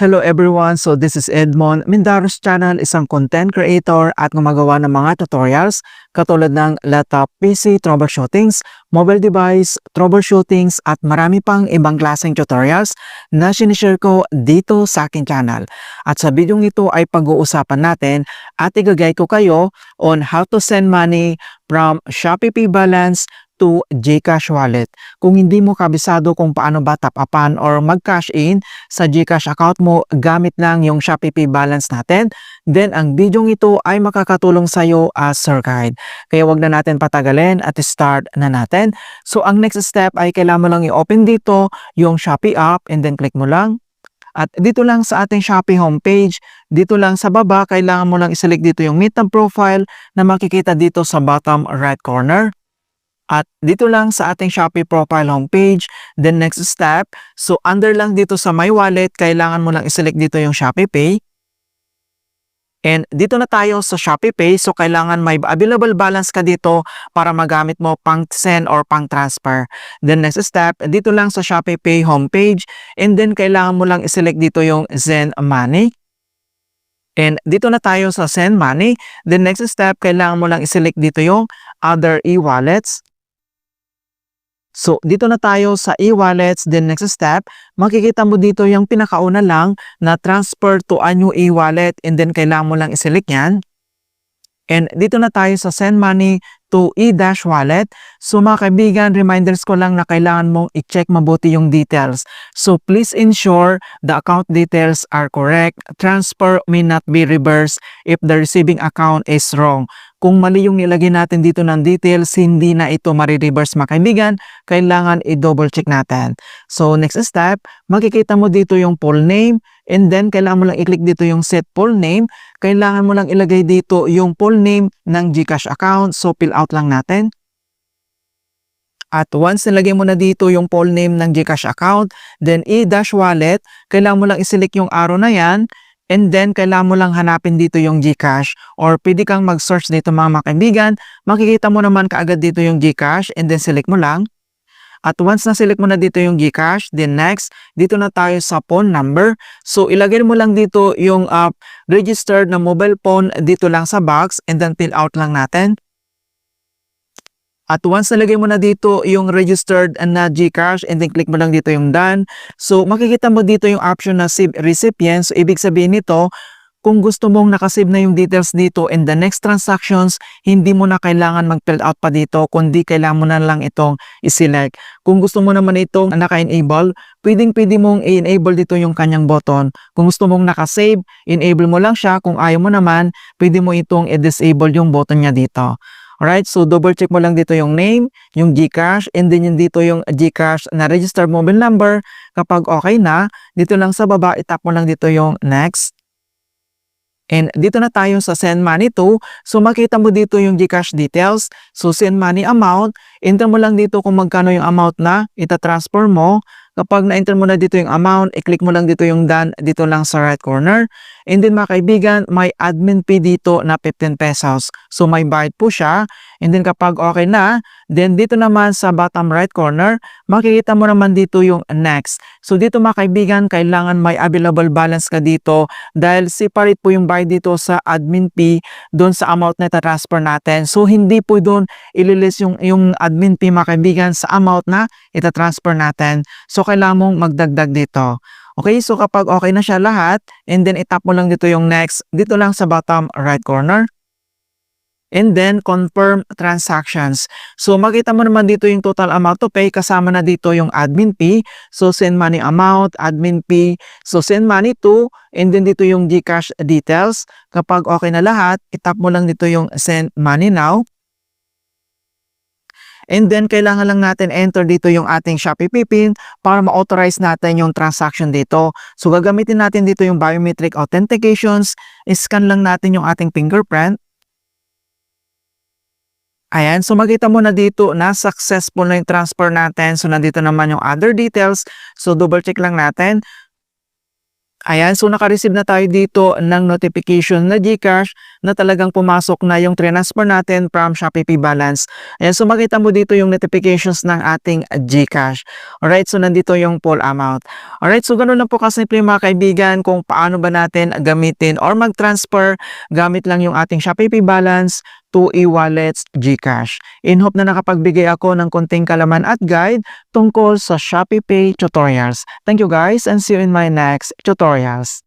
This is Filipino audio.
Hello everyone, so this is Edmond Mindaros channel, isang content creator at gumagawa ng mga tutorials katulad ng laptop, PC, troubleshootings, mobile device, troubleshootings at marami pang ibang klaseng tutorials na sinishare ko dito sa aking channel. At sa video ito ay pag-uusapan natin at igagay ko kayo on how to send money from Shopee Pay Balance to GCash Wallet. Kung hindi mo kabisado kung paano ba tap-upan or mag-cash in sa GCash account mo gamit lang yung Shopee Pay Balance natin, then ang video ito ay makakatulong sa iyo as Sir Guide. Kaya wag na natin patagalin at start na natin. So ang next step ay kailangan mo lang i-open dito yung Shopee app and then click mo lang. At dito lang sa ating Shopee homepage, dito lang sa baba, kailangan mo lang i-select dito yung Meet Profile na makikita dito sa bottom right corner. At dito lang sa ating Shopee profile homepage, then next step, so under lang dito sa My Wallet, kailangan mo lang i-select dito yung Shopee Pay. And dito na tayo sa Shopee Pay, so kailangan may available balance ka dito para magamit mo pang send or pang transfer. Then next step, dito lang sa Shopee Pay homepage, and then kailangan mo lang i-select dito yung Send Money. And dito na tayo sa Send Money, then next step, kailangan mo lang i-select dito yung Other e-wallets. So, dito na tayo sa e-wallets, then next step, makikita mo dito yung pinakauna lang na transfer to a new e-wallet and then kailangan mo lang i-select yan. And dito na tayo sa send money to e-dash wallet. So mga kaibigan, reminders ko lang na kailangan mong i-check mabuti yung details. So please ensure the account details are correct. Transfer may not be reversed if the receiving account is wrong. Kung mali yung nilagay natin dito ng details, hindi na ito marireverse mga kaibigan. Kailangan i-double check natin. So next step, makikita mo dito yung full name and then kailangan mo lang i-click dito yung set full name. Kailangan mo lang ilagay dito yung full name ng GCash account. So fill out lang natin. At once nilagay mo na dito yung full name ng GCash account, then e-dash wallet, kailangan mo lang i-select yung arrow na yan. And then, kailangan mo lang hanapin dito yung GCash or pwede kang mag-search dito mga kaibigan. Makikita mo naman kaagad dito yung GCash and then select mo lang. At once na select mo na dito yung GCash, then next, dito na tayo sa phone number. So, ilagay mo lang dito yung registered na mobile phone dito lang sa box and then fill out lang natin. At once nalagay mo na dito yung registered na GCash and then click mo lang dito yung done. So makikita mo dito yung option na save recipient. So ibig sabihin nito, kung gusto mong nakasave na yung details dito in the next transactions, hindi mo na kailangan mag-fill out pa dito, kundi kailangan mo na lang itong i-select. Kung gusto mo naman itong naka-enable, pwede mong i-enable dito yung kanyang button. Kung gusto mong nakasave, enable mo lang siya. Kung ayaw mo naman, pwede mo itong i-disable yung button niya dito. Alright, so double check mo lang dito yung name, yung GCash, and then yung dito yung GCash na registered mobile number. Kapag okay na, dito lang sa baba, itap mo lang dito yung next. And dito na tayo sa send money to. So makita mo dito yung GCash details. So send money amount, enter mo lang dito kung magkano yung amount na ita-transfer mo. Kapag na-enter mo na dito yung amount, i-click mo lang dito yung done dito lang sa right corner. And then mga kaibigan, may admin fee dito na 15 pesos. So may bayad po siya. And then kapag okay na, then dito naman sa bottom right corner, makikita mo naman dito yung next. So dito mga kaibigan, kailangan may available balance ka dito dahil separate po yung bayad dito sa admin fee doon sa amount na ita-transfer natin. So hindi po doon ililis yung admin fee mga kaibigan sa amount na ita-transfer natin. So kailangan mong magdagdag dito. Okay, so kapag okay na siya lahat, and then itap mo lang dito yung next, dito lang sa bottom right corner. And then confirm transactions. So makita mo naman dito yung total amount to pay, kasama na dito yung admin fee. So send money amount, admin fee. So send money to, and then dito yung GCash details. Kapag okay na lahat, itap mo lang dito yung send money now. And then, kailangan lang natin enter dito yung ating Shopee Pay PIN para ma-authorize natin yung transaction dito. So, gagamitin natin dito yung biometric authentications. I-scan lang natin yung ating fingerprint. Ayan. So, makita mo na dito na successful na yung transfer natin. So, nandito naman yung other details. So, double check lang natin. Ayan, so naka-receive na tayo dito ng notification na GCash na talagang pumasok na yung transfer natin from Shopee Pay Balance. Ayan, so makita mo dito yung notifications ng ating GCash. Alright, so nandito yung full amount. Alright, so ganun lang po kasimple mga kaibigan kung paano ba natin gamitin or mag-transfer gamit lang yung ating Shopee Pay Balance to e-wallets GCash. In hope na nakapagbigay ako ng konting kalaman at guide tungkol sa Shopee Pay tutorials. Thank you guys and see you in my next tutorials.